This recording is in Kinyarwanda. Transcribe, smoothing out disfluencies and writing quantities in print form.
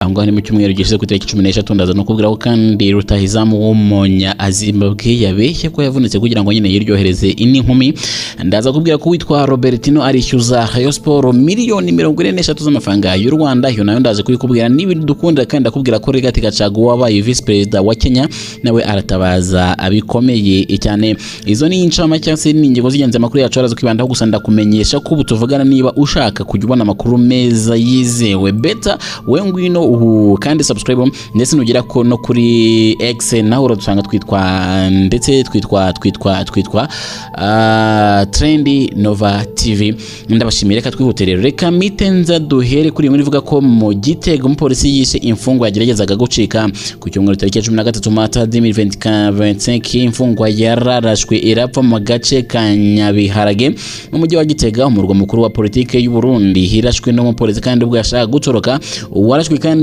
ngaho ni mu cyumweru gishize ku itariki 16 ndaza no kubwira ko kandi rutahizamu w'umunya Zimbabwe yabeshye ko yavunitse kugira ngo nyine yiryohereze ini nkumi. Ndaza kubwira ko witwa Robertino arishyuza Rayon Sport miliyoni 43 z'amafaranga y'u Rwanda. Iyo nayo ndaje kuyikubwira n'ibindi dukunda kandi ndakubwira ko Rigathi Gachagua wabaye vice president wa Kenya nawe aratabaza abikomeye cyane. Izo ni incama cyangwa se n'ingingo zigenze amakuru yacu araza kwibandaho, gusa ndakumenyesha ko ubu tuvugana niba ushaka kujya ubona amakuru meza yizewe beta we ngwino kandi subscribe ndetse nugira ko no kuri X naho uradusanga twitwa ndetse twitwa Trendy Nova TV. Ndabashimira ka twihutire reka mitenza duhere kuri muri vuga ko mu Gitega umupolisi yishe imfungwa yageragezaga gucika ku cyumweru tariki 13 Mata 2025. Imfungwa yararashwe irapfa mu gace ka Nyabiharage mu mujyi wa Gitega umurwa mukuru wa politike y'u Burundi. Hirashwe n'umupolisi kandi ubwo yashaka gutoroka, warashwe kandi